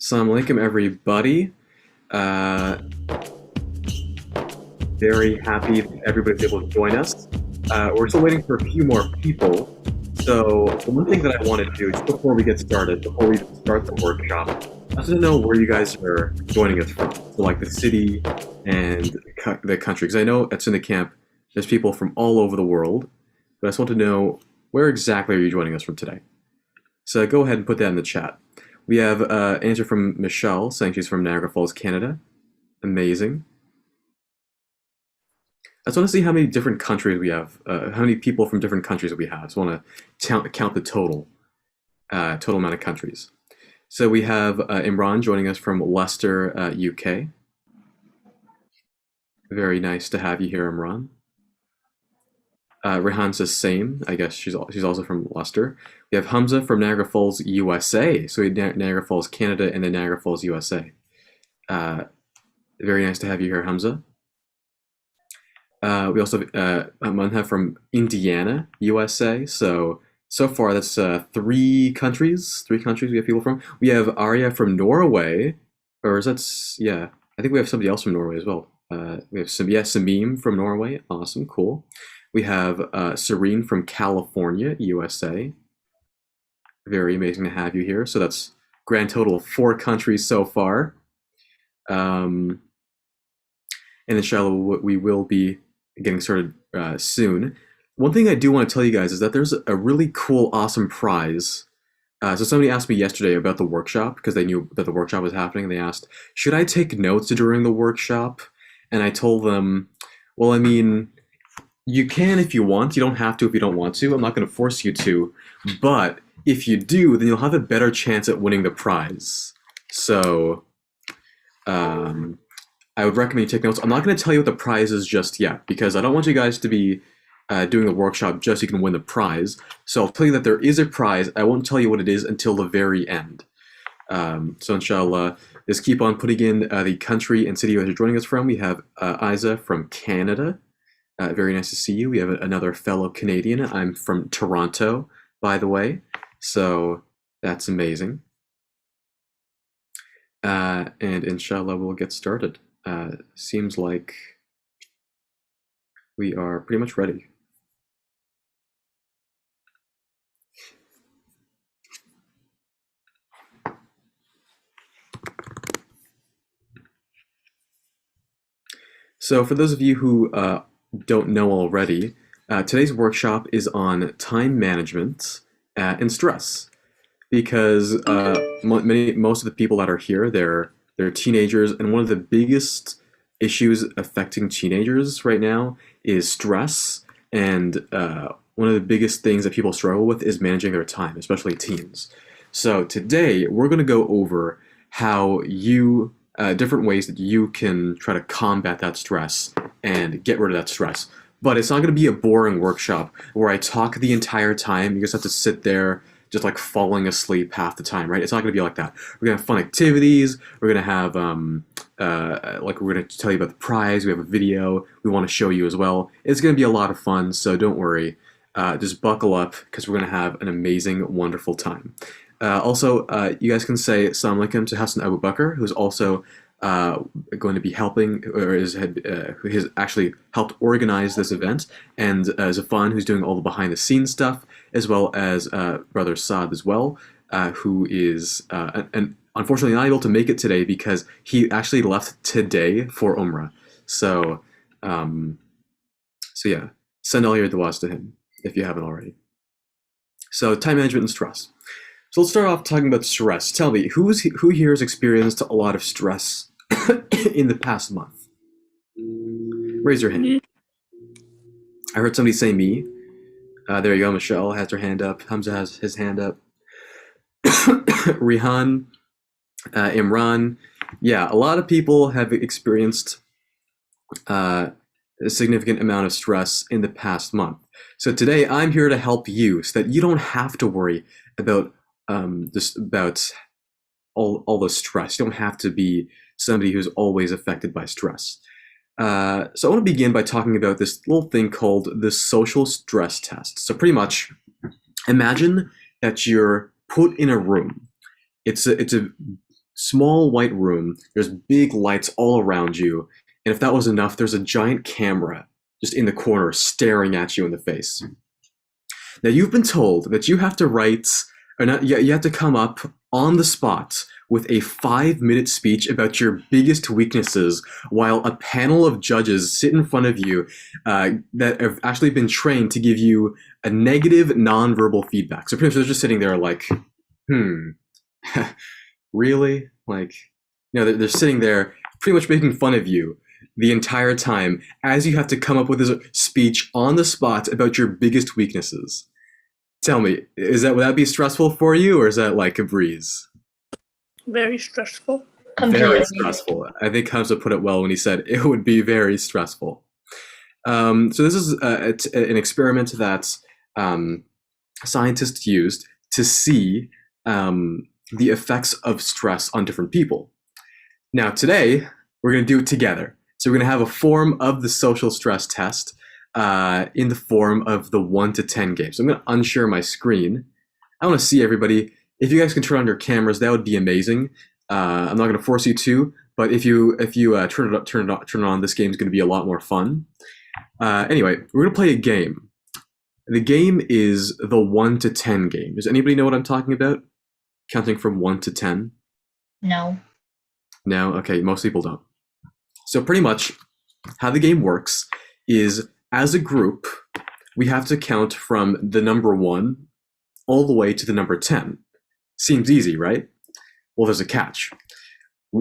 Assalamu alaikum, everybody. Uh, very happy that everybody's able to join us. We're still waiting for a few more people. So, the one thing that I want to do just before we get started, before we start the workshop, I just want to know where you guys are joining us from. So, like the city and the country. Because I know at Syndic Camp, there's people from all over the world. But I just want to know where exactly are you joining us from today? So, go ahead and put that in the chat. We have an answer from Michelle saying she's from Niagara Falls, Canada. Amazing. I just want to see how many different countries we have, how many people from different countries we have. I just want to count the total amount of countries. So we have Imran joining us from Leicester, UK. Very nice to have you here, Imran. Rehan says same. I guess she's also from Leicester. We have Hamza from Niagara Falls, USA. So we have Niagara Falls, Canada, and then Niagara Falls, USA. Very nice to have you here, Hamza. We also have Manha from Indiana, USA. So far that's three countries. Three countries we have people from. We have Arya from Norway, or is that yeah? I think we have somebody else from Norway as well. We have Samim from Norway. Awesome, cool. We have Serene from California, USA. Very amazing to have you here. So that's grand total of 4 countries so far. And inshallah, we will be getting started soon. One thing I do want to tell you guys is that there's a really cool, awesome prize. So somebody asked me yesterday about the workshop because they knew that the workshop was happening. And they asked, should I take notes during the workshop? And I told them, well, I mean, you can if you want. You don't have to if you don't want to. I'm not going to force you to. But if you do, then you'll have a better chance at winning the prize. So I would recommend you take notes. I'm not going to tell you what the prize is just yet because I don't want you guys to be doing the workshop just so you can win the prize. So I'll tell you that there is a prize. I won't tell you what it is until the very end. So inshallah, just keep on putting in the country and city you're joining us from. We have Isa from Canada. Very nice to see you. We have another fellow Canadian. I'm from Toronto, by the way. So that's amazing. And inshallah, we'll get started. Seems like we are pretty much ready. So for those of you who don't know already, today's workshop is on time management and stress, because most of the people that are here, they're teenagers, and one of the biggest issues affecting teenagers right now is stress, and one of the biggest things that people struggle with is managing their time, especially teens. So today we're going to go over how you different ways that you can try to combat that stress and get rid of that stress. But it's not going to be a boring workshop where I talk the entire time. You just have to sit there just like falling asleep half the time, right? It's not going to be like that. We're going to have fun activities. We're going to have, like we're going to tell you about the prize. We have a video we want to show you as well. It's going to be a lot of fun, so don't worry. Just buckle up because we're going to have an amazing, wonderful time. Also, you guys can say Assalamu alaikum to Hassan Abu Bakr, who's also going to be helping, or who has actually helped organize this event, and Zafan, who's doing all the behind-the-scenes stuff, as well as Brother Saad as well, who is and unfortunately not able to make it today because he actually left today for Umrah. So, so yeah, send all your du'as to him if you haven't already. So, time management and stress. So let's start off talking about stress. Tell me, who here has experienced a lot of stress in the past month? Raise your hand. I heard somebody say me. There you go. Michelle has her hand up. Hamza has his hand up. Rihan, Imran. Yeah, a lot of people have experienced a significant amount of stress in the past month. So today I'm here to help you so that you don't have to worry about just about all the stress. You don't have to be somebody who's always affected by stress. So I want to begin by talking about this little thing called the social stress test. So pretty much, imagine that you're put in a room. It's a small white room. There's big lights all around you. And if that was enough, there's a giant camera just in the corner staring at you in the face. Now, you've been told that you have to write, or not, you have to come up on the spot with a 5-minute speech about your biggest weaknesses while a panel of judges sit in front of you that have actually been trained to give you a negative nonverbal feedback. So pretty much they're just sitting there like, really? Like, they're sitting there pretty much making fun of you the entire time as you have to come up with this speech on the spot about your biggest weaknesses. Tell me, would that be stressful for you, or is that like a breeze? Very stressful. Very stressful. I think Hamza put it well when he said it would be very stressful. So this is an experiment that scientists used to see the effects of stress on different people. Now today, we're going to do it together. So we're going to have a form of the social stress test in the form of the 1 to 10 game. So I'm going to unshare my screen. I want to see everybody. If you guys can turn on your cameras, that would be amazing. I'm not going to force you to, but if you turn it on, this game is going to be a lot more fun. Anyway, we're going to play a game. The game is the 1 to 10 game. Does anybody know what I'm talking about? Counting from 1 to 10? No. No? Okay, most people don't. So pretty much how the game works is, as a group, we have to count from the number 1 all the way to the number 10. Seems easy, right? Well, there's a catch.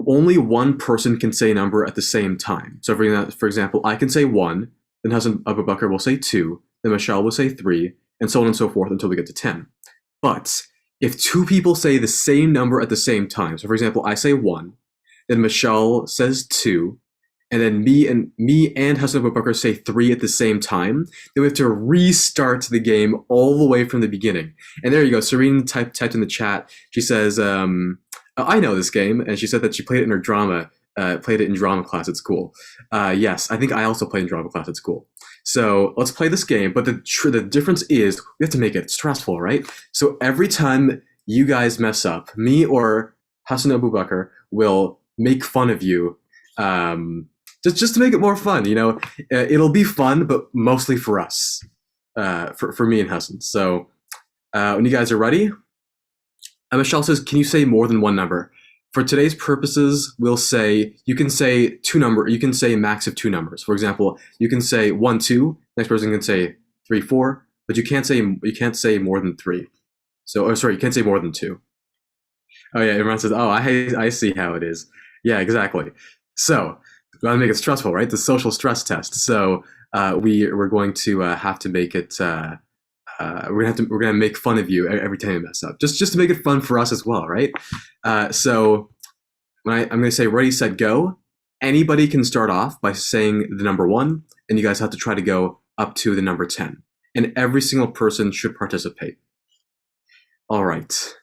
Only one person can say a number at the same time. So for example, I can say 1, then Hassan Abu Bakr will say 2, then Michelle will say 3, and so on and so forth until we get to 10. But if 2 people say the same number at the same time, so for example, I say 1, then Michelle says 2, and then me and Hassan Abu Bakr say 3 at the same time, then we have to restart the game all the way from the beginning. And there you go. Serene typed in the chat. She says, I know this game. And she said that she played it in her drama, played it in drama class at school. Yes, I think I also played in drama class at school. So let's play this game. But the difference is we have to make it stressful, right? So every time you guys mess up, me or Hassan Abu Bakr will make fun of you, just to make it more fun. It'll be fun, but mostly for us, for me and Hassan. So when you guys are ready, Michelle says, can you say more than one number? For today's purposes, we'll say, you can say 2 numbers, you can say a max of 2 numbers. For example, you can say 1, 2, next person can say 3, 4, but you can't say more than 3. So, you can't say more than 2. Oh yeah, everyone says, oh, I see how it is. Yeah, exactly. So, we want to make it stressful, right? The social stress test. So we're going to have to make it. We're gonna make fun of you every time you mess up, just to make it fun for us as well, right? So when I'm going to say ready, set, go. Anybody can start off by saying the number 1, and you guys have to try to go up to the number 10, and every single person should participate. All right.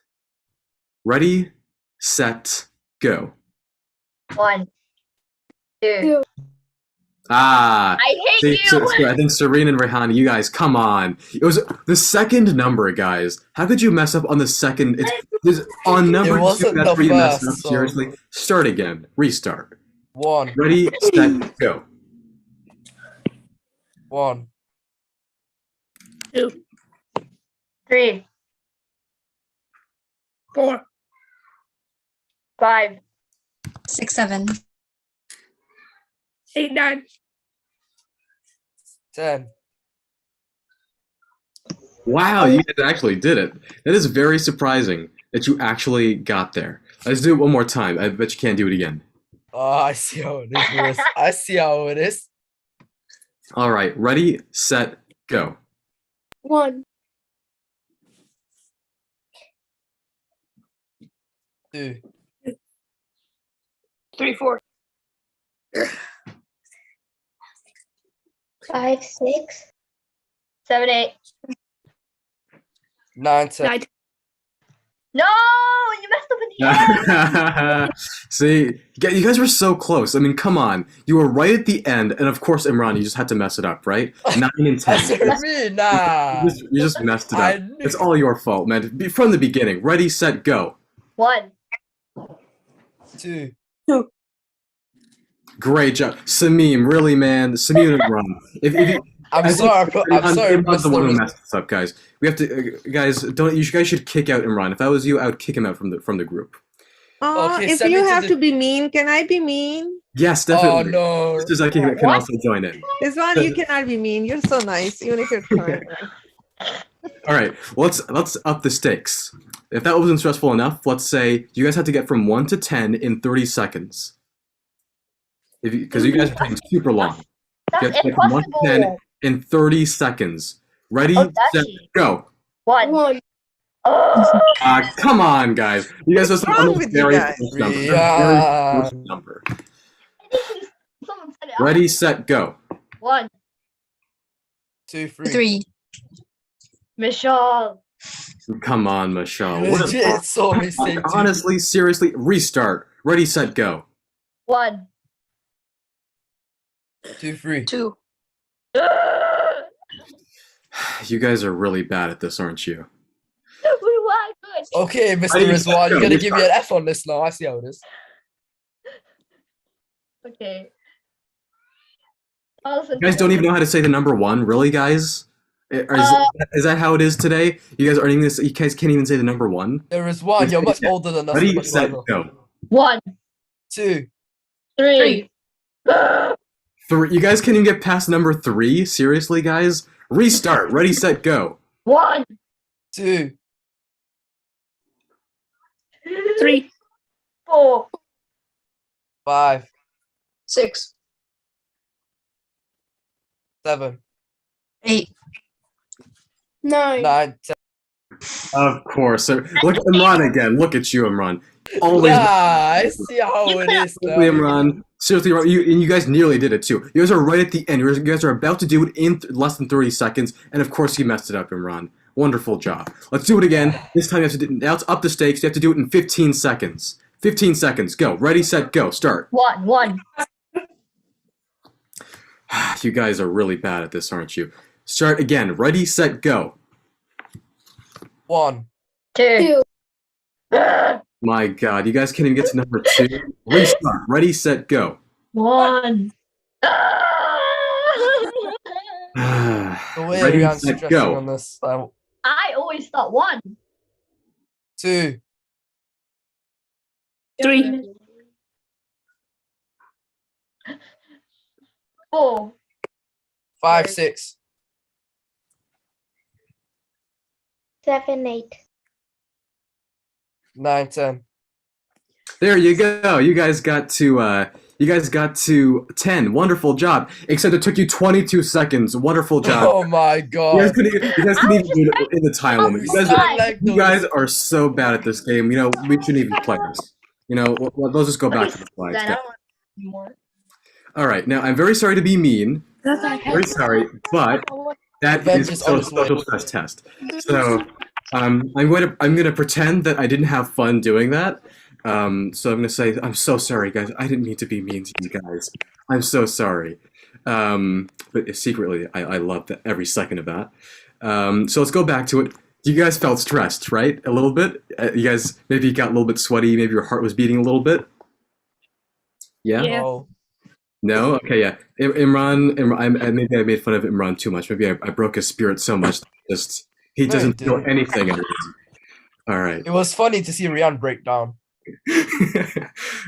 Ready, set, go. 1, 2. I hate you. So I think Serene and Rehan, you guys, come on. It was the second number, guys. How could you mess up on the second? It's on number 2. That's where you messed up. Seriously, start again. Restart. 1. Ready, set, go. 1. 2, 3, 4, 5, 6, 7. 8, 9. 10. Wow, you guys actually did it. That is very surprising that you actually got there. Let's do it one more time. I bet you can't do it again. Oh, I see how it is, Lewis. I see how it is. All right, ready, set, go. 1, 2. 3, 4, 5, 6, 7, 8. 9, 10. 9. No, you messed up in the end. See, you guys were so close. I mean, come on. You were right at the end, and of course, Imran, you just had to mess it up, right? 9 and 10. That's for me, nah. You just messed it I up. knew- It's all your fault, man. From the beginning. Ready, set, go. 1, 2. Great job, Samim. Really, man, Samim and Imran. If you, I'm I think sorry, I'm sorry, Imran's the one who Mr. messed this up, guys. We have to, guys. Don't you guys should kick out Imran. If I was you, I would kick him out from the group. Okay, If send you me to have the- to be mean, can I be mean? Yes, Oh definitely. no. Sisters I can What? also join in. This one, you cannot be mean. You're so nice, even if you're trying. All right, let's up the stakes. If that wasn't stressful enough, let's say you guys had to get from 1 to 10 in 30 seconds. Because you guys are taking super long. You That's have to get from 1 to 10 impossible. in 30 seconds. Ready, Oh, that's set, easy. go. 1. 1. Come on, guys. You guys are some wrong on the with you very guys? first number. The Yeah. very first number. Someone said it. Ready, set, go. 1. 2, 3. 3. Michelle. Come on, Michelle. What a- Legit, so mistake. honestly, seriously, restart. Ready, set, go. 1. 2, 3. 2. You guys are really bad at this, aren't you? We were good. Okay, Mr. Ready, Rizwan, go. you're gonna give me an F on this now. I see how it is. Okay. You guys don't even know how to say the number 1, really, guys? Is that how it is today? You guys aren't even. You guys can't even say the number 1. There is one. You're much older than us. Ready, much set, older. go. 1. 2. 3. 3. You guys can't even get past number 3. Seriously, guys. Restart. Ready, set, go. 1. 2. 3. 4. 5. 6. 7. 8. 9. 9. 10. Of course. So, look at Imran again. Look at you, Imran. Always. Yeah, I see how it is now. Seriously, Imran. Seriously, Imran. You guys nearly did it too. You guys are right at the end. You guys are about to do it in less than 30 seconds, and of course you messed it up, Imran. Wonderful job. Let's do it again. This time you have to now it's up the stakes. You have to do it in 15 seconds. 15 seconds. Go. Ready, set, go. Start. 1. 1. You guys are really bad at this, aren't you? Start again. Ready, set, go. 2. 1. 2. My God, you guys can't even get to number 2. Restart. Ready, set, go. 1. The way Ready, Rihanna's set, stressing go. on this. I always thought 1. 2. 3. 4. 5, 6. 7. 8. 9, 10. There you go. You guys got to 10. Wonderful job. Except it took you 22 seconds. Wonderful job. Oh my You guys god. couldn't even do it in the time limit. You guys are so bad at this game. You know, we shouldn't even play this. You know, let's just go back to the slides. I guys. don't want more. All right. Now, I'm very sorry to be mean. Very sorry, but that Revenge is is a on its way. social stress test. So, I'm gonna pretend that I didn't have fun doing that. So I'm gonna say I'm so sorry, guys. I didn't mean to be mean to you guys. I'm so sorry. But secretly, I love that every second of that. So let's go back to it. You guys felt stressed, right? A little bit. You guys maybe got a little bit sweaty. Maybe your heart was beating a little bit. Yeah. Yeah. Oh. No. Okay. Yeah. Imran. Maybe I made fun of Imran too much. Maybe I broke his spirit so much. Just he No, doesn't you feel didn't. anything anymore. All right. It was funny to see Rihanna break down.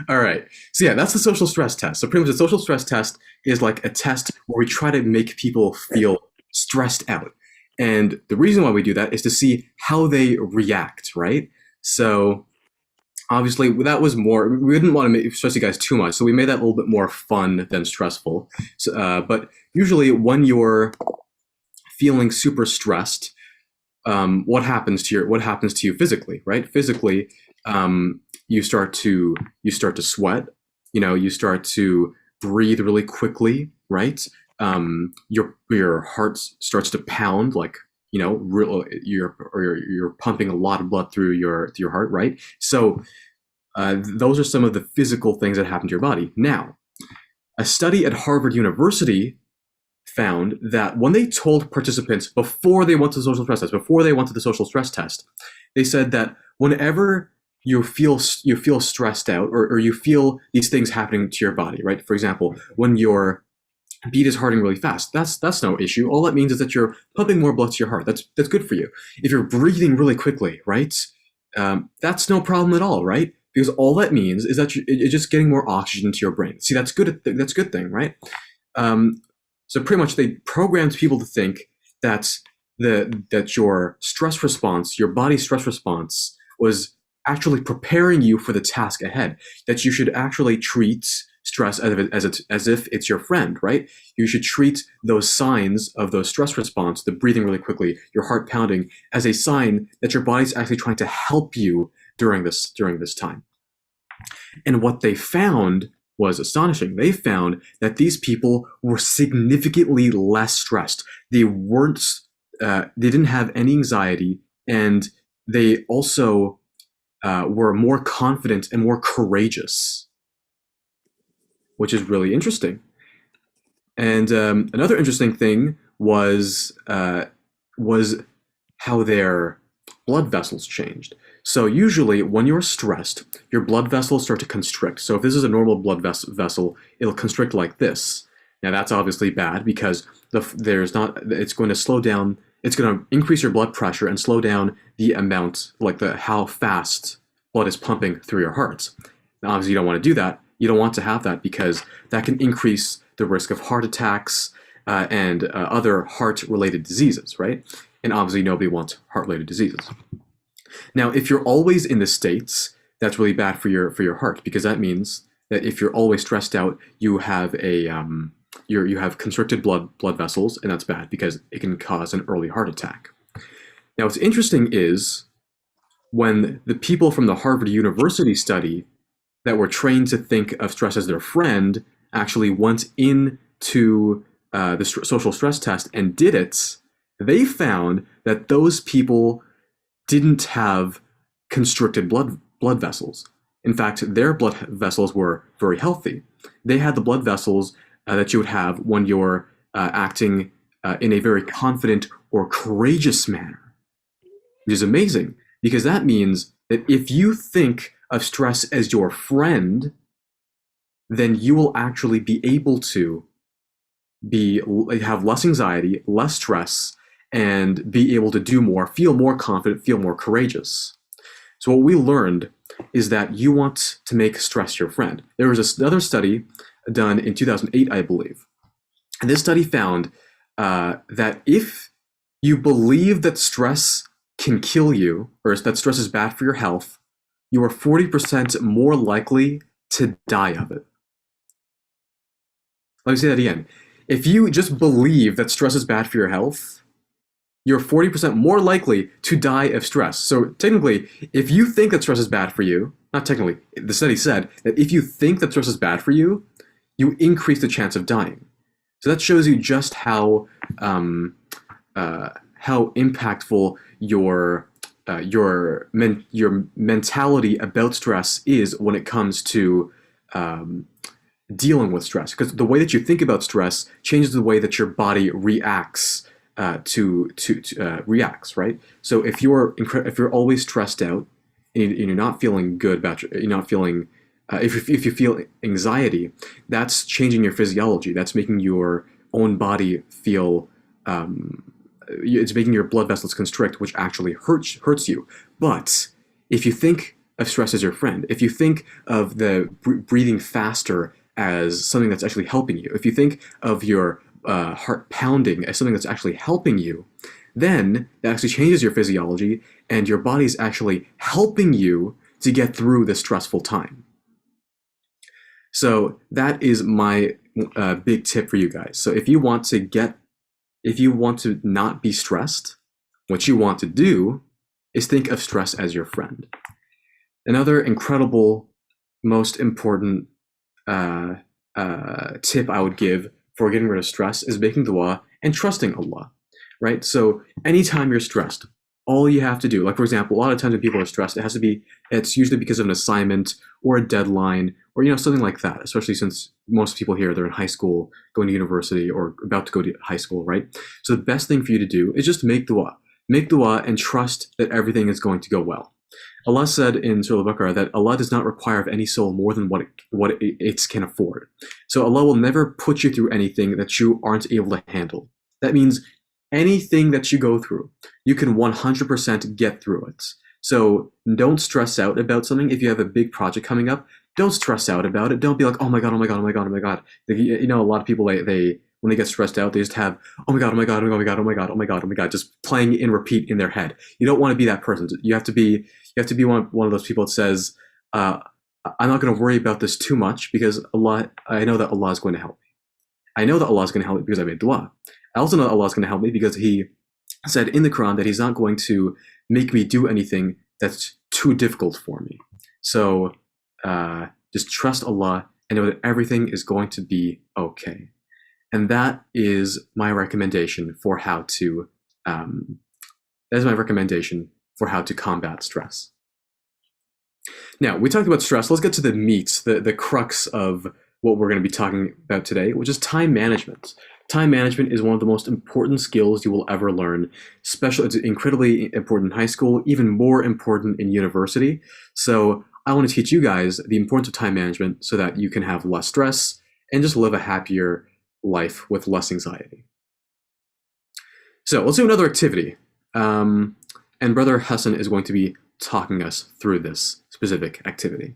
All right. So yeah, that's the social stress test. So pretty much the social stress test is like a test where we try to make people feel stressed out. And the reason why we do that is to see how they react, right? So obviously that was more, we didn't want to stress you guys too much. So we made that a little bit more fun than stressful. So, but usually when you're feeling super stressed, what happens to you physically, right? Physically, you start to sweat, you start to breathe really quickly, right? Your heart starts to pound, like, you're pumping a lot of blood through your heart, right? So those are some of the physical things that happen to your body. Now, a study at Harvard University found that when they told participants before they went to the social stress test, they said that whenever you feel stressed out, or you feel these things happening to your body, right? For example, when your beat is hearting really fast, that's no issue. All that means is that you're pumping more blood to your heart. That's good for you. If you're breathing really quickly, right, that's no problem at all, right? Because all that means is that you're just getting more oxygen to your brain. See, that's good. That's a good thing, right? So pretty much they programmed people to think that that your stress response, your body's stress response, was actually preparing you for the task ahead. That you should actually treat stress as if it's your friend, right? You should treat those signs of those stress response, the breathing really quickly, your heart pounding, as a sign that your body's actually trying to help you during this time. And what they found was astonishing. They found that these people were significantly less stressed. They weren't. They didn't have any anxiety, and they also were more confident and more courageous, which is really interesting. And another interesting thing was how their blood vessels changed. So usually when you're stressed, your blood vessels start to constrict. So if this is a normal blood vessel, it'll constrict like this. Now that's obviously bad because it's going to slow down, it's going to increase your blood pressure and slow down the amount, like how fast blood is pumping through your heart. Now obviously you don't want to do that. You don't want to have that because that can increase the risk of heart attacks and other heart-related diseases, right? And obviously nobody wants heart-related diseases. Now, if you're always in the states, that's really bad for your heart, because that means that if you're always stressed out, you have you have constricted blood vessels, and that's bad because it can cause an early heart attack. Now, what's interesting is when the people from the Harvard University study that were trained to think of stress as their friend actually went into the social stress test and did it, they found that those people didn't have constricted blood vessels. In fact, their blood vessels were very healthy. They had the blood vessels that you would have when you're acting in a very confident or courageous manner, which is amazing, because that means that if you think of stress as your friend, then you will actually be able to have less anxiety, less stress, and be able to do more, feel more confident, feel more courageous. So what we learned is that you want to make stress your friend. There was another study done in 2008, I believe. And this study found that if you believe that stress can kill you, or that stress is bad for your health, you are 40% more likely to die of it. Let me say that again. If you just believe that stress is bad for your health, you're 40% more likely to die of stress. So technically, if you think that stress is bad for you, not technically, the study said that if you think that stress is bad for you, you increase the chance of dying. So that shows you just how impactful your mentality about stress is when it comes to dealing with stress. Because the way that you think about stress changes the way that your body reacts reacts, right? So if you're always stressed out and you're not feeling good about you're not feeling if you feel anxiety, that's changing your physiology. That's making your own body feel it's making your blood vessels constrict, which actually hurts you. But if you think of stress as your friend, if you think of the breathing faster as something that's actually helping you, if you think of your heart pounding as something that's actually helping you, then that actually changes your physiology and your body's actually helping you to get through the stressful time. So that is my big tip for you guys. So if you want to not be stressed, what you want to do is think of stress as your friend. Another incredible, most important tip I would give for getting rid of stress is making dua and trusting Allah, right? So anytime you're stressed, all you have to do, like for example, a lot of times when people are stressed, it's usually because of an assignment or a deadline or something like that, especially since most people here, they're in high school, going to university or about to go to high school, right? So the best thing for you to do is just make dua and trust that everything is going to go well. Allah said in Surah Al-Baqarah that Allah does not require of any soul more than what it can afford. So Allah will never put you through anything that you aren't able to handle. That means anything that you go through, you can 100% get through it. So don't stress out about something. If you have a big project coming up, don't stress out about it. Don't be like, oh my god, oh my god, oh my god, oh my god. You know, a lot of people they when they get stressed out, they just have, oh my god, oh my god, oh my god, oh my god, oh my god, oh my god, just playing in repeat in their head. You don't want to be that person. You have to be one of those people that says, I'm not going to worry about this too much because I know that Allah is going to help me. I know that Allah is going to help me because I made dua. I also know that Allah is going to help me because He said in the Quran that He's not going to make me do anything that's too difficult for me. So just trust Allah and know that everything is going to be okay. And that is my recommendation for how to combat stress. Now, we talked about stress. Let's get to the meat, the crux of what we're going to be talking about today, which is time management. Time management is one of the most important skills you will ever learn. It's incredibly important in high school, even more important in university. So I want to teach you guys the importance of time management so that you can have less stress and just live a happier life with less anxiety. So let's do another activity. And Brother Hassan is going to be talking us through this specific activity.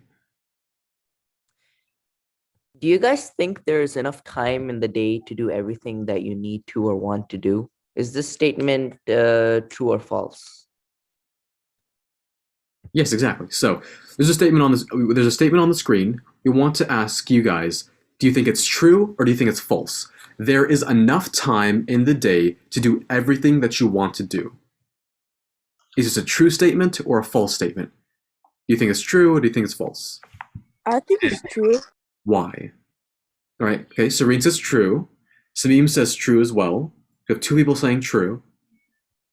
Do you guys think there's enough time in the day to do everything that you need to or want to do? Is this statement true or false? Yes, exactly. So there's a statement on the screen. We want to ask you guys, do you think it's true or do you think it's false? There is enough time in the day to do everything that you want to do. Is this a true statement or a false statement? Do you think it's true or do you think it's false? I think it's true. Why? All right. Okay. Serene says true. Samim says true as well. We have two people saying true.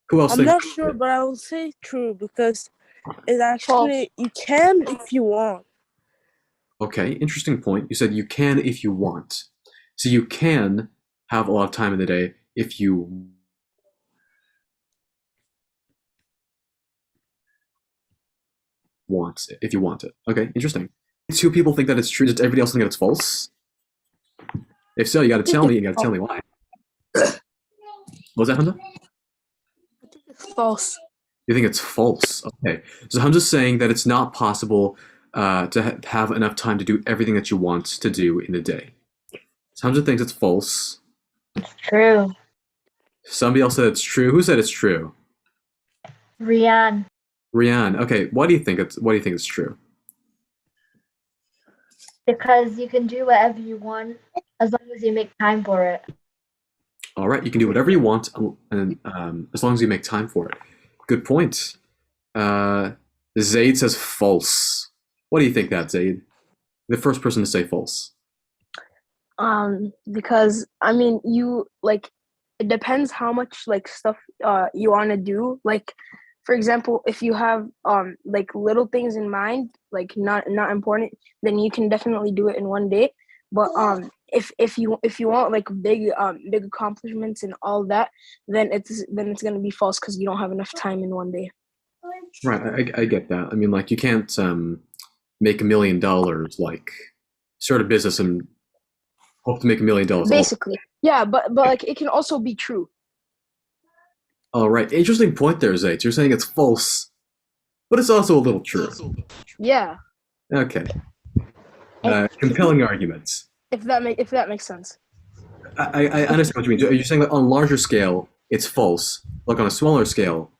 Who else? I'm not sure, but I will say true because it actually you can if you want. Okay. Interesting point. You said you can if you want. So you can have a lot of time in the day if you want it. If you want it. Okay. Interesting. Two people think that it's true. Does everybody else think that it's false? If so, you got to tell me. You got to tell me why. What was that, Hamza? I think it's false. You think it's false? Okay. So Hamza's saying that it's not possible to have enough time to do everything that you want to do in the day. So Hamza thinks it's false. It's true. Somebody else said it's true. Who said it's true? Rian. Rian. Okay. Why do you think it's true? Because you can do whatever you want as long as you make time for it. All right. You can do whatever you want, and as long as you make time for it. Good point. Zaid says false. What do you think that, Zaid? The first person to say false. Because I mean, it depends how much stuff you want to do. Like, for example, if you have little things in mind, not important, then you can definitely do it in one day. But if you want big accomplishments and all that, then it's gonna be false because you don't have enough time in one day. Right, I get that. I mean, you can't make $1 million, start a business and hope to make $1 million. Basically, yeah, but it can also be true. All right, interesting point there, Zayt. You're saying it's false, but it's also a little true. Yeah. Okay. Compelling arguments. If that makes sense. I understand what you mean. Are you saying that on a larger scale it's false, on a smaller scale,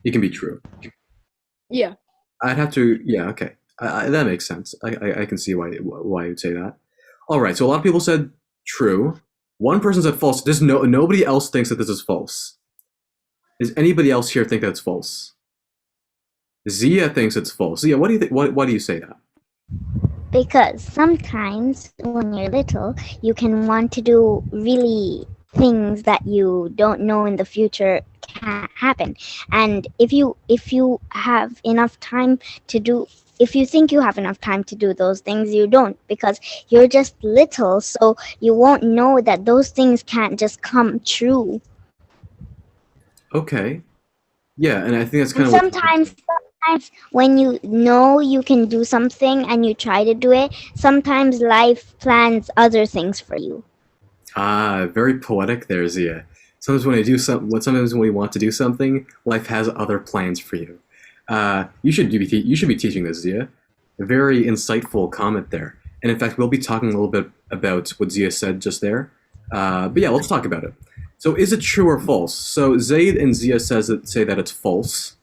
it can be true? Yeah. I'd have to. Yeah. Okay. That makes sense. I can see why you'd say that. All right. So a lot of people said true. One person said false. Nobody else thinks that this is false. Does anybody else here think that's false? Zia thinks it's false. Zia, what do you think? Why do you say that? Because sometimes when you're little, you can want to do really things that you don't know in the future can happen. And if you have enough time to do, if you think you have enough time to do those things, you don't, because you're just little, so you won't know that those things can't just come true. Okay. Yeah, and I think that's kind of sometimes sometimes when you know you can do something and you try to do it, sometimes life plans other things for you. Ah, very poetic there, Zia. Sometimes when you want to do something, life has other plans for you. You should be teaching this, Zia. A very insightful comment there. And in fact, we'll be talking a little bit about what Zia said just there. But yeah, let's talk about it. So, is it true or false? So, Zaid and Zia say that it's false.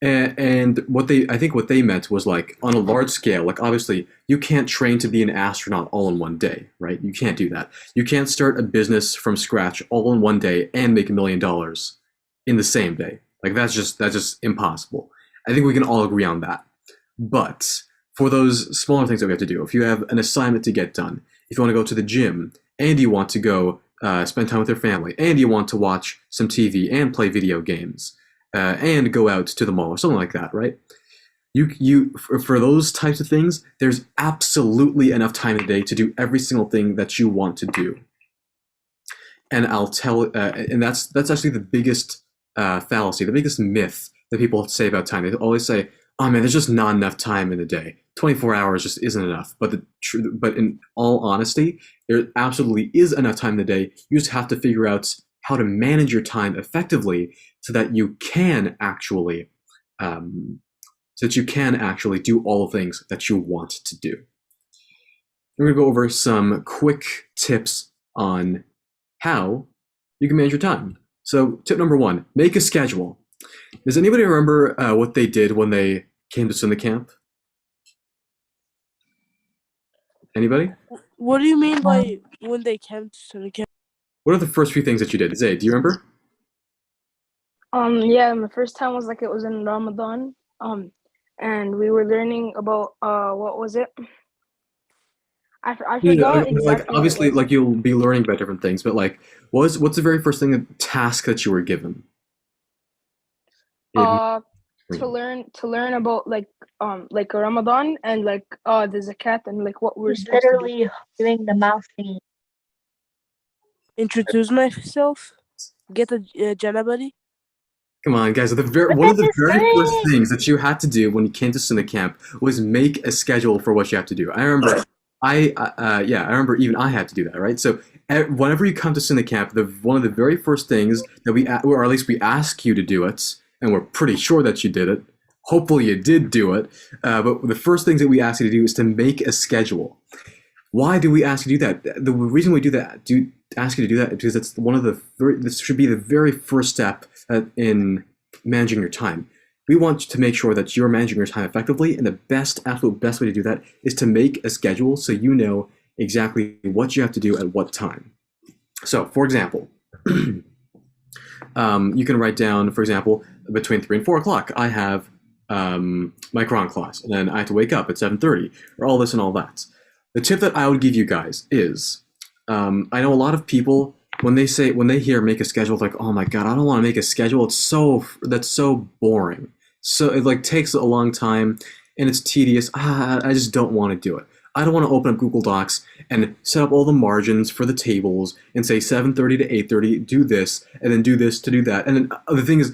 And I think what they meant was like on a large scale, like obviously you can't train to be an astronaut all in one day, right? You can't do that. You can't start a business from scratch all in one day and make $1 million in the same day. Like that's just impossible. I think we can all agree on that. But for those smaller things that we have to do, if you have an assignment to get done, if you want to go to the gym and you want to go spend time with your family and you want to watch some TV and play video games, and go out to the mall or something like that, right? For those types of things, there's absolutely enough time in the day to do every single thing that you want to do. And and that's actually the biggest fallacy, the biggest myth that people say about time. They always say, "Oh man, there's just not enough time in the day. 24 hours just isn't enough." But in all honesty, there absolutely is enough time in the day. You just have to figure out how to manage your time effectively so that you can actually do all the things that you want to do. We're going to go over some quick tips on how you can manage your time. So tip number 1, make a schedule. Does anybody remember what they did when they came to Cinema Camp? Anybody? What do you mean by when they came to the camp? What are the first few things that you did? Zay, do you remember? Yeah, my first time was like it was in Ramadan. And we were learning about what was it? I forgot exactly. Like obviously, what it was. like you'll be learning about different things, but like, what's the very first task that you were given? To learn about like Ramadan and like the zakat and like what we're He's supposed to do. literally doing the mouth thing. Introduce myself. Get a Jannah buddy. Come on, guys! One of the very first things that you had to do when you came to Cinema Camp was make a schedule for what you have to do. I remember, I remember even I had to do that, right? So whenever you come to Cinema Camp, one of the very first things that or at least we ask you to do it, and we're pretty sure that you did it. Hopefully, you did do it. But the first things that we ask you to do is to make a schedule. Why do we ask you to do that? The reason we ask you to do that is because it's this should be the very first step in managing your time. We want to make sure that you're managing your time effectively, and the absolute best way to do that is to make a schedule so you know exactly what you have to do at what time. So, for example, you can write down, for example, between 3 and 4 o'clock, I have my Quran class, and then I have to wake up at 7:30, or all this and all that. The tip that I would give you guys is, I know a lot of people when they hear make a schedule, it's like, oh my god, I don't want to make a schedule. That's so boring. So it like takes a long time and it's tedious. I just don't want to do it. I don't want to open up Google Docs and set up all the margins for the tables and say 7:30 to 8:30, do this, and then do this to do that. And then the thing is,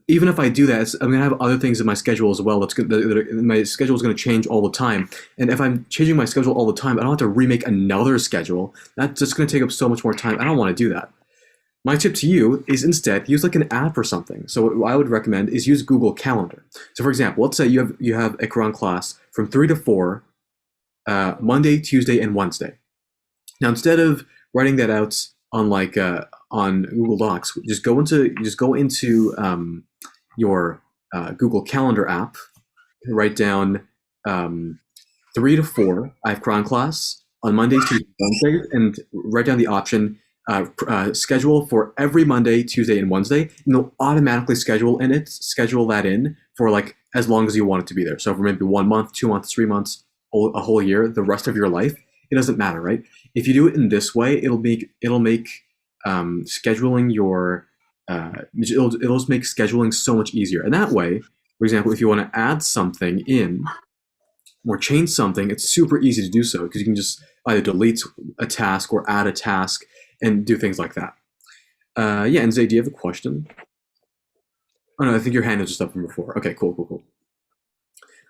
even if I do that, I'm gonna have other things in my schedule as well. My schedule is gonna change all the time. And if I'm changing my schedule all the time, I don't have to remake another schedule. That's just gonna take up so much more time. I don't want to do that. My tip to you is instead use like an app or something. So what I would recommend is use Google Calendar. So for example, let's say you have a Quran class from 3 to 4. Monday, Tuesday, and Wednesday. Now, instead of writing that out on on Google Docs, just go into your Google Calendar app, write down 3 to 4. I have Quran class on Mondays, Tuesdays, Wednesdays, and write down the option schedule for every Monday, Tuesday, and Wednesday, and they'll automatically schedule that in for like as long as you want it to be there. So for maybe 1 month, 2 months, 3 months, a whole year, the rest of your life, it doesn't matter, right? If you do it in this way, it'll make scheduling it'll just make scheduling so much easier. And that way, for example, if you want to add something in or change something, it's super easy to do so because you can just either delete a task or add a task and do things like that. And Zay, do you have a question? Oh no, I think your hand is just up from before. Okay, cool.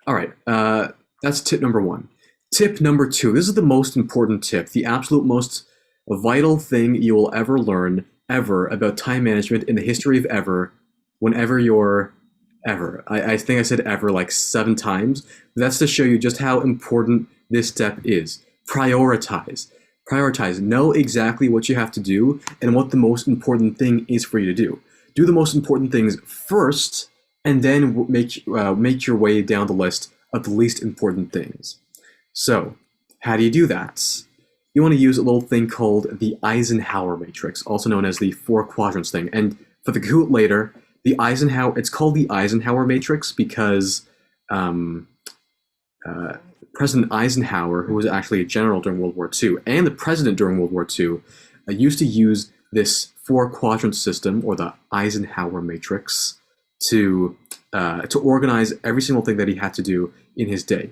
All right, that's tip number 1. Tip number 2. This is the most important tip, the absolute most vital thing you will ever learn ever about time management in the history of ever, whenever you're ever. I think I said ever like 7 times. That's to show you just how important this step is. Prioritize. Prioritize. Know exactly what you have to do and what the most important thing is for you to do. Do the most important things first, and then make your way down the list of the least important things. So, how do you do that? You want to use a little thing called the Eisenhower matrix, also known as the 4 quadrants thing. And for the Kahoot later, it's called the Eisenhower matrix because President Eisenhower, who was actually a general during World War II, and the president during World War II, used to use this 4 quadrant system, or the Eisenhower matrix, to organize every single thing that he had to do in his day.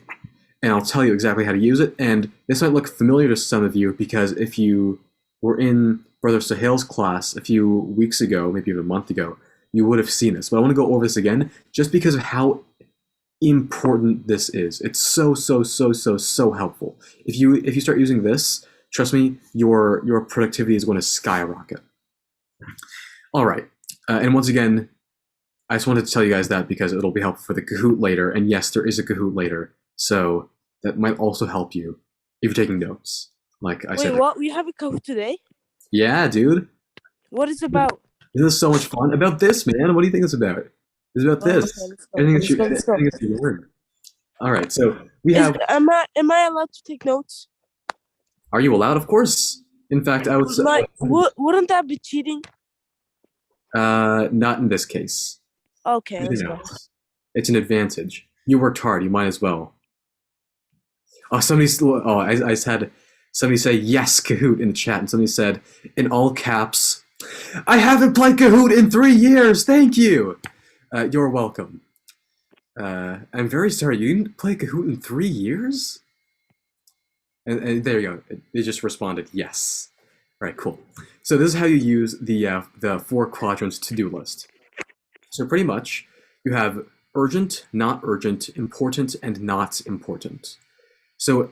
And I'll tell you exactly how to use it. And this might look familiar to some of you because if you were in Brother Sohail's class a few weeks ago, maybe even a month ago, you would have seen this. But I want to go over this again just because of how important this is. It's so helpful. If you start using this, trust me, your productivity is going to skyrocket. All right. And once again, I just wanted to tell you guys that because it'll be helpful for the Kahoot later. And yes, there is a Kahoot later. So that might also help you if you're taking notes. Like I said. Wait, what? We have a Kahoot today? Yeah, dude. What is it about? This is so much fun. About this, man. What do you think it's about? It's about this. Okay, Everything that you learn. All right, so we have. Am I allowed to take notes? Are you allowed? Of course. In fact, I would say. Wouldn't that be cheating? Not in this case. Okay, let's go. It's an advantage. You worked hard. You might as well. Oh, I just had somebody say yes, Kahoot in the chat, and somebody said in all caps, "I haven't played Kahoot in 3 years. Thank you." You're welcome. I'm very sorry. You didn't play Kahoot in 3 years? And there you go. They just responded yes. All right, cool. So this is how you use the 4 quadrants to-do list. So pretty much, you have urgent, not urgent, important, and not important. So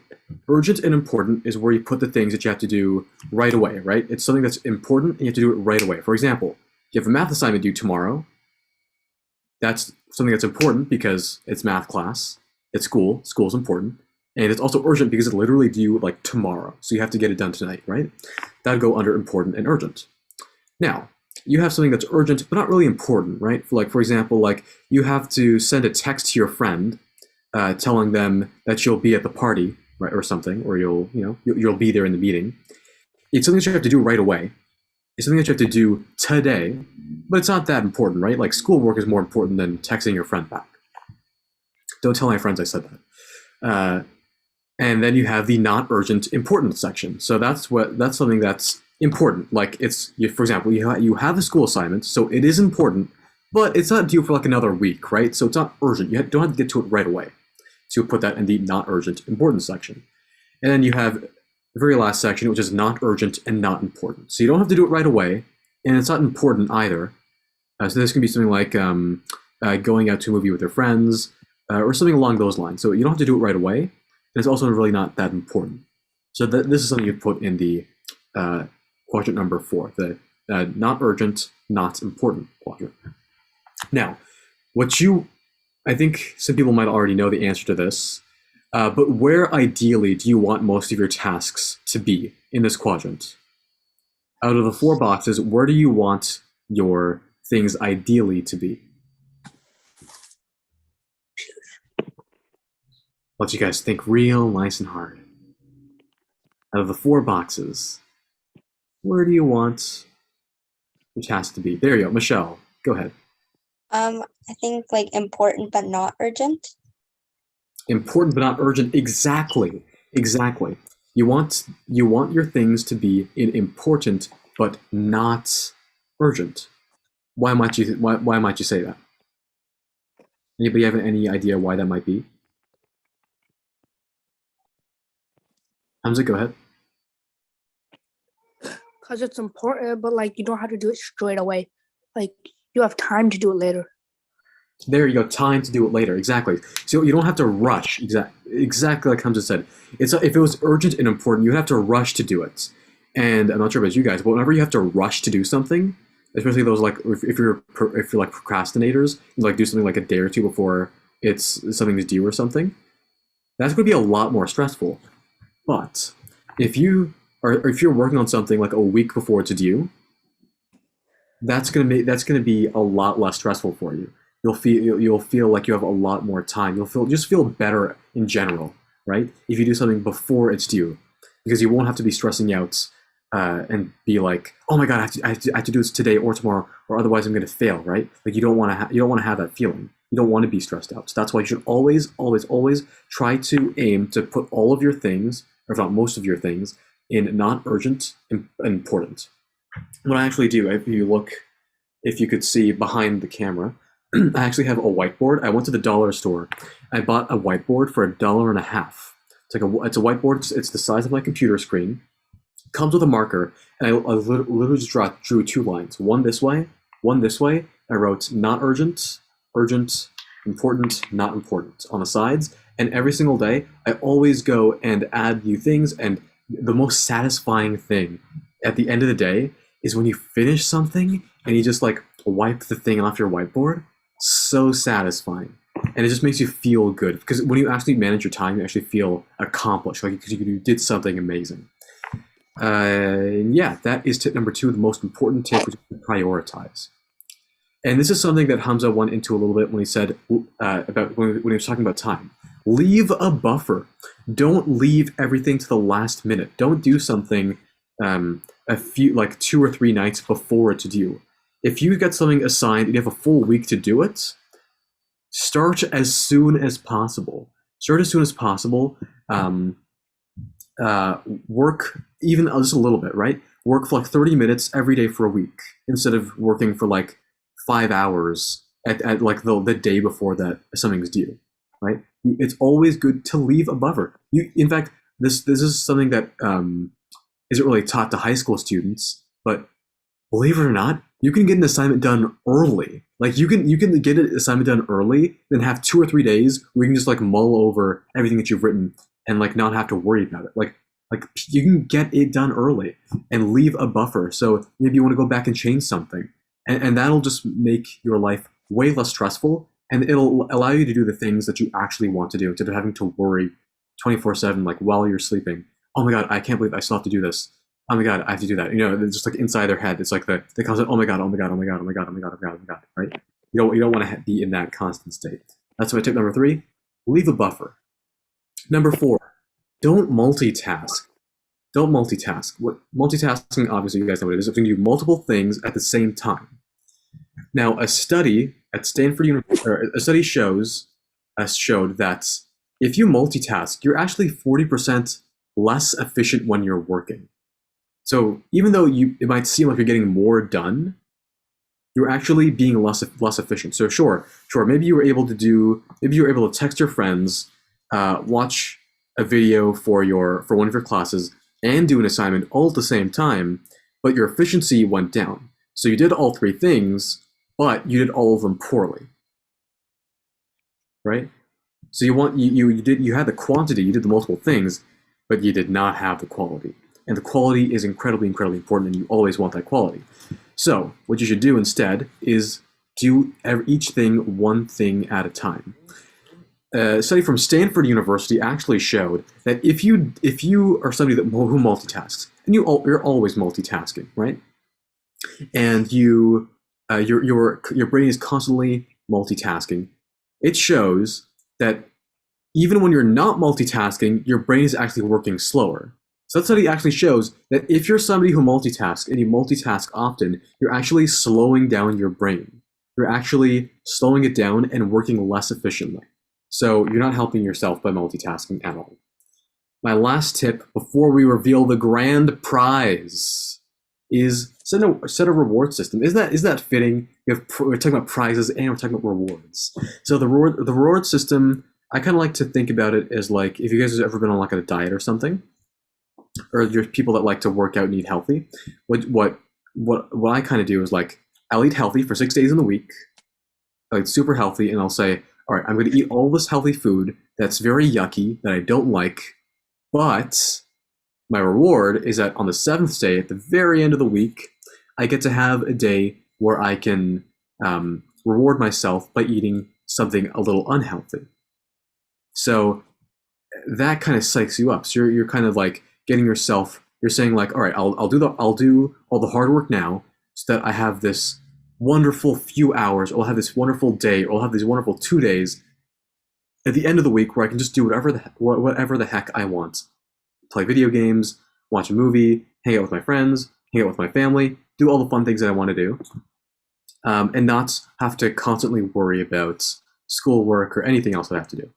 urgent and important is where you put the things that you have to do right away, right? It's something that's important and you have to do it right away. For example, you have a math assignment due tomorrow. That's something that's important because it's math class. It's school. School's important. And it's also urgent because it's literally due like tomorrow. So you have to get it done tonight, right? That would go under important and urgent. Now, you have something that's urgent but not really important, right? For example, like you have to send a text to your friend telling them that you'll be at the party, right, or something, or you'll be there in the meeting. It's something that you have to do right away. It's something that you have to do today, but it's not that important, right? Like schoolwork is more important than texting your friend back. Don't tell my friends I said that. And then you have the not urgent important section. So that's something that's important. Like for example, you have a school assignment, so it is important, but it's not due for like another week, right? So it's not urgent. You don't have to get to it right away. So you put that in the not urgent important section. And then you have the very last section, which is not urgent and not important. So you don't have to do it right away, and it's not important either. So this can be something like going out to a movie with your friends, or something along those lines. So you don't have to do it right away, and it's also really not that important. So this is something you put in the quadrant number 4, the not urgent, not important quadrant. Now, I think some people might already know the answer to this, but where ideally do you want most of your tasks to be in this quadrant? Out of the 4 boxes, where do you want your things ideally to be? Let you guys think real nice and hard. Out of the 4 boxes, where do you want your tasks to be? There you go. Michelle, go ahead. I think like important but not urgent. Important but not urgent. Exactly. You want your things to be important but not urgent. Why might you say that? Anybody have any idea why that might be? Hamza, go ahead. Because it's important, but like you don't have to do it straight away. Like you have time to do it later. There you go. Time to do it later. Exactly. So you don't have to rush. Exactly like Hamza said. If it was urgent and important, you'd have to rush to do it. And I'm not sure about you guys, but whenever you have to rush to do something, especially those like if you're like procrastinators, you like do something like a day or two before it's something to do or something, that's going to be a lot more stressful. But if you're working on something like a week before it's due, that's gonna be a lot less stressful for you. You'll feel like you have a lot more time. You'll just feel better in general, right? If you do something before it's due, because you won't have to be stressing out and be like, oh my god, I have to do this today or tomorrow, or otherwise I'm going to fail, right? Like you don't want to have that feeling. You don't want to be stressed out. So that's why you should always try to aim to put all of your things, or if not most of your things, in not urgent and important. What I actually do, if you could see behind the camera, I actually have a whiteboard. I went to the dollar store. I bought a whiteboard for $1.50. It's a whiteboard. It's the size of my computer screen. Comes with a marker, and I literally just drew 2 lines. One this way, one this way. I wrote not urgent, urgent, important, not important on the sides. And every single day, I always go and add new things. And the most satisfying thing at the end of the day is when you finish something and you just like wipe the thing off your whiteboard. So satisfying. And it just makes you feel good, because when you actually manage your time, you actually feel accomplished, like because you did something amazing. Yeah, that is tip number 2, the most important tip, which is to prioritize. And this is something that Hamza went into a little bit when he said about when he was talking about time. Leave a buffer. Don't leave everything to the last minute. Don't do something a few, like 2 or 3 nights before it's due. If you get something assigned and you have a full week to do it, start as soon as possible. Start as soon as possible. Work even just a little bit, right? Work for like 30 minutes every day for a week instead of working for like 5 hours at like the day before that something's due, right? It's always good to leave a buffer. In fact, this is something that isn't really taught to high school students, but believe it or not, you can get an assignment done early. Like you can get an assignment done early, then have 2 or 3 days where you can just like mull over everything that you've written and like not have to worry about it. Like you can get it done early and leave a buffer. So maybe you want to go back and change something, and that'll just make your life way less stressful, and it'll allow you to do the things that you actually want to do instead of having to worry 24/7, like while you're sleeping. Oh my god, I can't believe I still have to do this. Oh my god, I have to do that. You know, it's just like inside their head. It's like the constant, oh my god, oh my god, oh my god, oh my god, oh my god, oh my god, oh my god, right? You don't want to be in that constant state. That's my tip number 3. Leave a buffer. Number 4, don't multitask. Don't multitask. What multitasking, obviously you guys know what it is. It's when you do multiple things at the same time. Now, a study at Stanford University showed that if you multitask, you're actually 40% less efficient when you're working. So even though it might seem like you're getting more done, you're actually being less efficient. So sure, maybe you were able to text your friends, watch a video for one of your classes, and do an assignment all at the same time, but your efficiency went down. So you did all 3 things, but you did all of them poorly, right? So you had the quantity, you did the multiple things, but you did not have the quality. And the quality is incredibly, incredibly important, and you always want that quality. So what you should do instead is do each thing one thing at a time. A study from Stanford University actually showed that if you are somebody who multitasks, and you're always multitasking, right? And your brain is constantly multitasking. It shows that even when you're not multitasking, your brain is actually working slower. So that study actually shows that if you're somebody who multitasks and you multitask often, you're actually slowing down your brain. You're actually slowing it down and working less efficiently. So you're not helping yourself by multitasking at all. My last tip before we reveal the grand prize is set a reward system. Is that fitting? We're talking about prizes and we're talking about rewards. So the reward system, I kind of like to think about it as like, if you guys have ever been on like a diet or something, or there's people that like to work out and eat healthy, what I kind of do is like, I'll eat healthy for 6 days in the week, like super healthy, and I'll say, all right, I'm going to eat all this healthy food that's very yucky that I don't like, but my reward is that on the 7th day, at the very end of the week, I get to have a day where I can reward myself by eating something a little unhealthy. So that kind of psychs you up. So you're kind of like getting yourself. You're saying like, all right, I'll do all the hard work now, so that I have this wonderful few hours, or I'll have this wonderful day, or I'll have these wonderful 2 days at the end of the week where I can just do whatever the heck I want. Play video games, watch a movie, hang out with my friends, hang out with my family, do all the fun things that I want to do, and not have to constantly worry about schoolwork or anything else I have to do.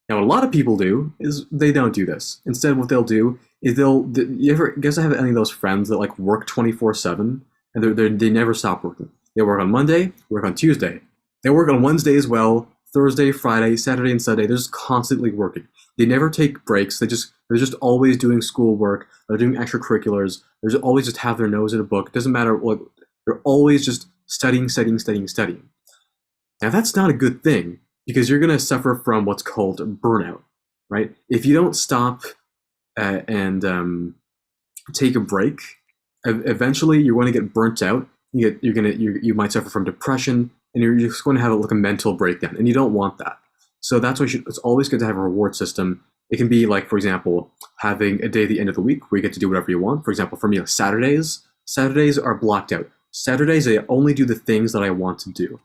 Now, what a lot of people do is they don't do this. Instead, what they'll do is you ever guess I have any of those friends that like work 24/7 and they never stop working. They work on Monday, work on Tuesday, they work on Wednesday as well, Thursday, Friday, Saturday, and Sunday. They're just constantly working. They never take breaks. They're just always doing schoolwork. They're doing extracurriculars. They're always just have their nose in a book. It doesn't matter what. They're always just studying. Now that's not a good thing, because you're going to suffer from what's called burnout, right? If you don't stop and take a break, eventually you're going to get burnt out. You might suffer from depression, and you're just going to have like a mental breakdown, and you don't want that. So that's why it's always good to have a reward system. It can be like, for example, having a day at the end of the week where you get to do whatever you want. For example, for me, like Saturdays are blocked out. Saturdays, I only do the things that I want to do.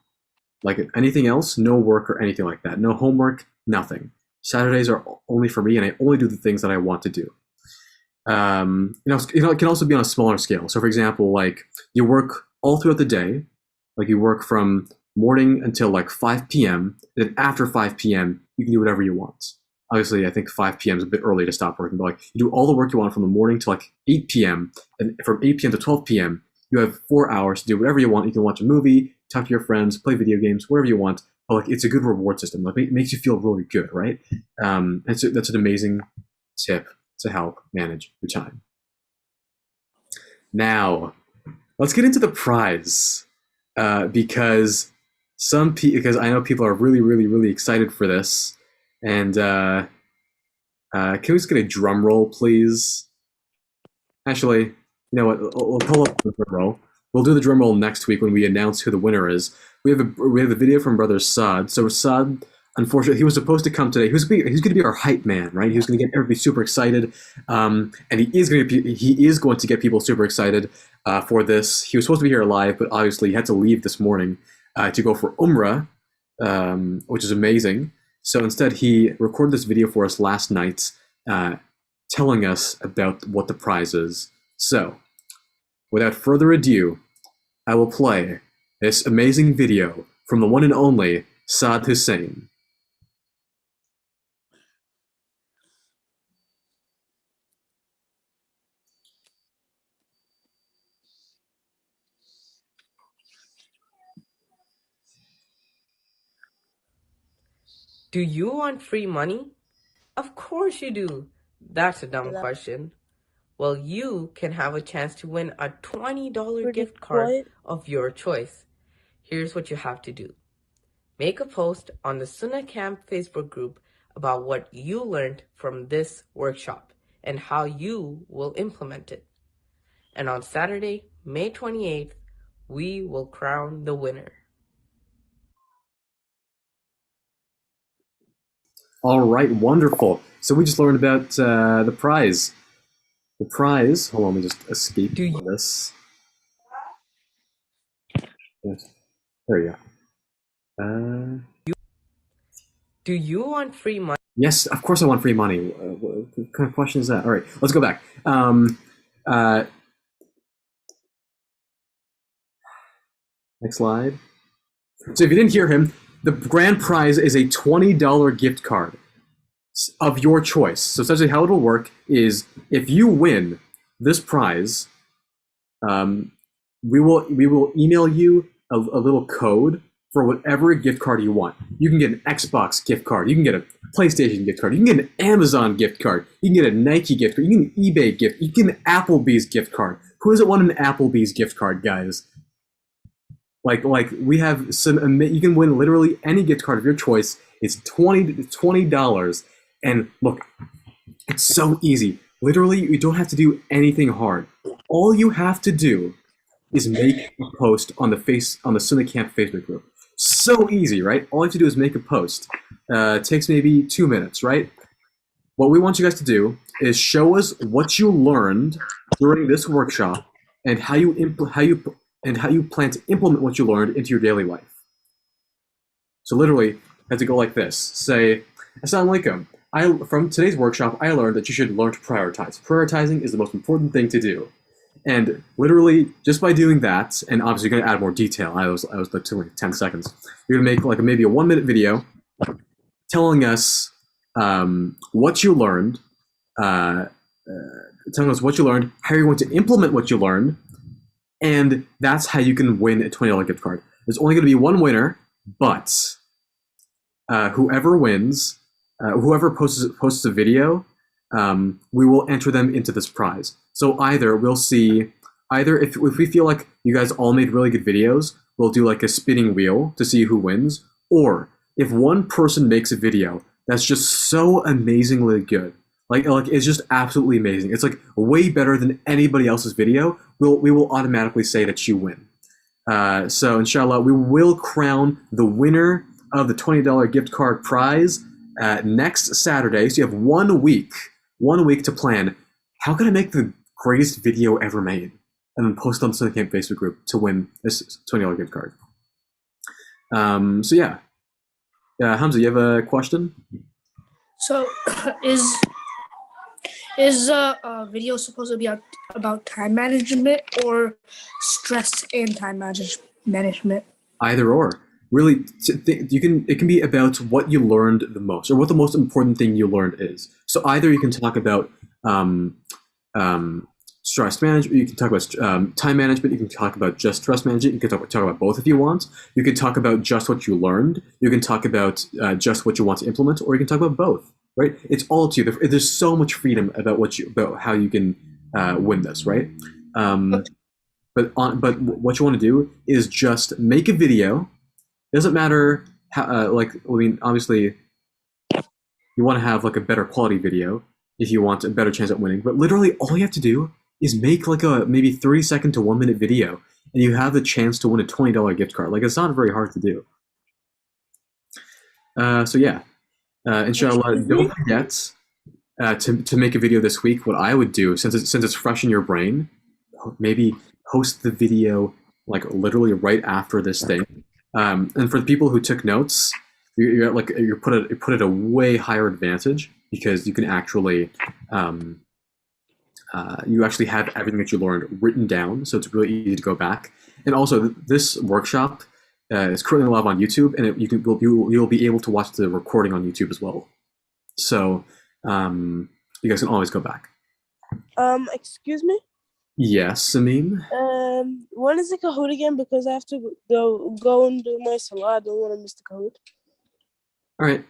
Like anything else, no work or anything like that. No homework, nothing. Saturdays are only for me, and I only do the things that I want to do. It can also be on a smaller scale. So, for example, like you work all throughout the day, like you work from morning until like 5 p.m. Then after 5 p.m., you can do whatever you want. Obviously, I think 5 p.m. is a bit early to stop working, but like you do all the work you want from the morning to like 8 p.m. And from 8 p.m. to 12 p.m., you have 4 hours to do whatever you want. You can watch a movie, talk to your friends, play video games, whatever you want. But like it's a good reward system. Like it makes you feel really good, right? That's an amazing tip to help manage your time. Now, let's get into the prize, because I know people are really, really, really excited for this. And can we just get a drum roll, please? Actually, you know what? We'll pull up the drum roll. We'll do the drum roll next week when we announce who the winner is. We have a video from Brother Saad. So Saad, unfortunately, he was supposed to come today. He's going to be our hype man, right? He was going to get everybody super excited, and he is going to get people super excited for this. He was supposed to be here live, but obviously he had to leave this morning to go for Umrah, which is amazing. So instead, he recorded this video for us last night, telling us about what the prize is. So, without further ado, I will play this amazing video from the one and only Saad Hussein. Do you want free money? Of course you do. That's a dumb Hello? question. Well, you can have a chance to win a $20 Pretty gift card quiet. of your choice. Here's what you have to do. Make a post on the Sunnah Camp Facebook group about what you learned from this workshop and how you will implement it. And on Saturday, May 28th, we will crown the winner. All right, wonderful. So we just learned about the prize. The prize. Hold on, let me just escape this. There you go. Do you want free money? Yes, of course I want free money. What kind of question is that? All right, let's go back. Next slide. So if you didn't hear him, the grand prize is a $20 gift card of your choice. So essentially how it'll work is if you win this prize, we will email you a little code for whatever gift card you want. You can get an Xbox gift card. You can get a PlayStation gift card. You can get an Amazon gift card. You can get a Nike gift card. You can get an eBay gift. You can get an Applebee's gift card. Who doesn't want an Applebee's gift card, guys? Like we have some. You can win literally any gift card of your choice. It's $20, and look, it's so easy. Literally, you don't have to do anything hard. All you have to do is make a post on the Cinecamp Facebook group. So easy, right? All you have to do is make a post. It takes maybe 2 minutes, right? What we want you guys to do is show us what you learned during this workshop and how you plan to implement what you learned into your daily life. So literally, you have to go like this. Say, Assalamu alaikum. From today's workshop, I learned that you should learn to prioritize. Prioritizing is the most important thing to do. And literally, just by doing that, and obviously you're going to add more detail. I was like 10 seconds. You're going to make like maybe a 1 minute video telling us what you learned, how you're going to implement what you learned, and that's how you can win a $20 gift card. There's only going to be one winner, but whoever wins, whoever posts a video, we will enter them into this prize. So either if we feel like you guys all made really good videos, we'll do like a spinning wheel to see who wins. Or if one person makes a video that's just so amazingly good, like it's just absolutely amazing. It's like way better than anybody else's video. We will automatically say that you win. So inshallah, we will crown the winner of the $20 gift card prize next Saturday. So you have 1 week to plan. How can I make the greatest video ever made? And then post on the Cinecamp Facebook group to win this $20 gift card. So yeah. Hamza, you have a question? So is a video supposed to be about time management or stress and time management? Either or. Really, it can be about what you learned the most, or what the most important thing you learned is. So either you can talk about stress management, you can talk about time management, you can talk about just stress management, you can talk about both if you want. You can talk about just what you learned, you can talk about just what you want to implement, or you can talk about both, right? It's all up to you. There's so much freedom about how you can win this, right? But what you want to do is just make a video. It doesn't matter how, obviously you want to have like a better quality video if you want a better chance at winning, but literally all you have to do is make like a maybe 30-second to 1 minute video and you have the chance to win a $20 gift card. Like, it's not very hard to do. So yeah, inshallah, don't forget to make a video this week. What I would do, since it's fresh in your brain, maybe post the video like literally right after this thing. And for the people who took notes, you put it at a way higher advantage because you can actually you actually have everything that you learned written down, so it's really easy to go back. And also, this workshop is currently live on YouTube, and you'll be able to watch the recording on YouTube as well. So you guys can always go back. Excuse me? Yes, Samim? When is the Kahoot again? Because I have to go and do my salah. I don't want to miss the Kahoot. All right,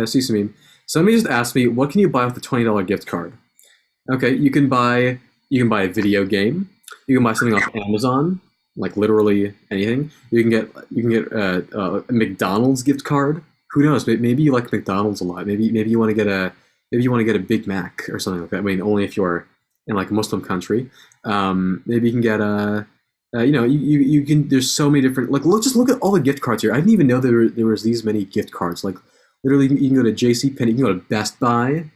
see Samim. Somebody just asked me, what can you buy with the $20 gift card? Okay, you can buy a video game. You can buy something off Amazon, like literally anything. You can get a McDonald's gift card. Who knows? Maybe you like McDonald's a lot. Maybe you want to get a Big Mac or something like that. I mean, only if you're in like a Muslim country. Maybe you can get you can. There's so many different. Like, just look at all the gift cards here. I didn't even know there was these many gift cards. Like, literally, you can go to JCPenney. You can go to Best Buy.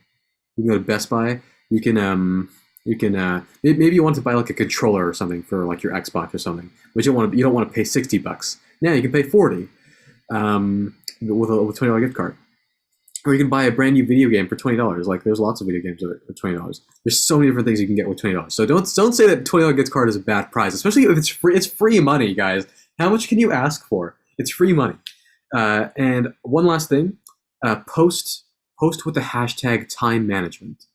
You can maybe you want to buy like a controller or something for like your Xbox or something, but you don't want to pay $60. Now you can pay $40 with a $20 gift card. Or you can buy a brand new video game for $20. Like, there's lots of video games for $20. There's so many different things you can get with $20. So don't say that $20 gift card is a bad prize, especially if it's free. It's free money, guys. How much can you ask for? It's free money. And one last thing, post with the hashtag time management.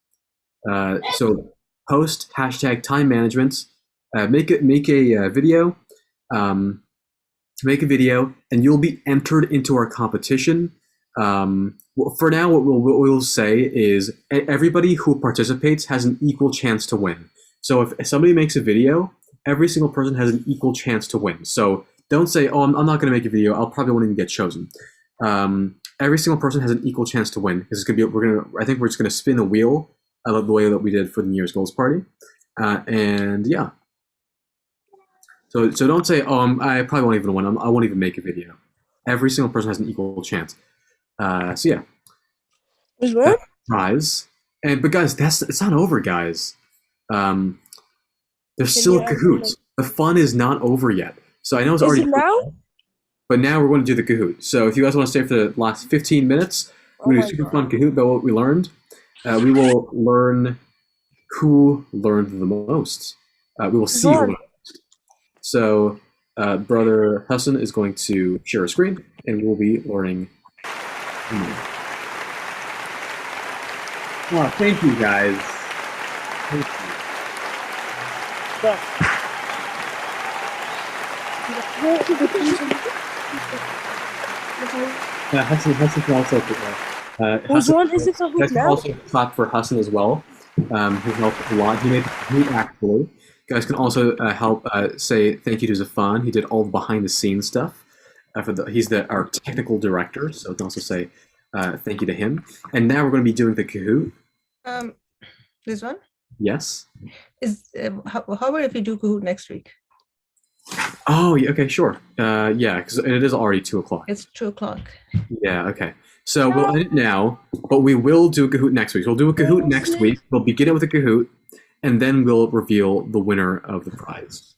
So post hashtag time management. Make a video. Make a video, and you'll be entered into our competition. For now, what we'll say is everybody who participates has an equal chance to win. So if somebody makes a video, every single person has an equal chance to win. So don't say, "Oh, I'm not going to make a video. I'll probably won't even get chosen." Every single person has an equal chance to win. Because it's going to be, I think we're just going to spin a wheel, the way that we did for the New Year's goals party, and yeah. So don't say, "Oh, I probably won't even win. I won't even make a video." Every single person has an equal chance. So yeah. Is what? Prize. But guys, it's not over, guys. There's still a Kahoot. The fun is not over yet. So I know it's Is already. it now? But now we're going to do the Kahoot. So if you guys want to stay for the last 15 minutes, we're going to do a super fun Kahoot about what we learned. We will learn who learned the most. We will see who learned the most. So Brother Hassan is going to share a screen, and we will be learning. Oh, thank you, guys. Thank you. Hassan can also Hassan also clap for Hassan as well. Who helped a lot. He made the Kahoot actually. You guys can also help say thank you to Zafan. He did all the behind the scenes stuff. He's our technical director, so you can also say thank you to him. And now we're going to be doing the Kahoot. This one? Yes. How about if we do Kahoot next week? Oh, yeah, okay, sure. Yeah, because it is already 2:00. It's 2:00. Yeah, okay. So we'll end it now, but we will do a Kahoot next week. So we'll do a Kahoot next week. We'll begin it with a Kahoot, and then we'll reveal the winner of the prize.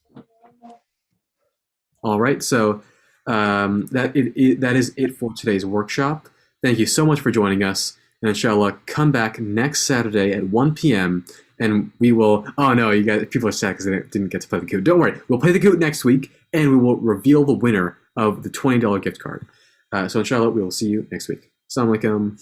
All right, so that is it for today's workshop. Thank you so much for joining us, and inshallah, come back next Saturday at 1 p.m. and we will. Oh no, you guys! People are sad because they didn't get to play the Kahoot. Don't worry, we'll play the Kahoot next week, and we will reveal the winner of the $20 gift card. So inshallah, we will see you next week. Assalamu alaikum.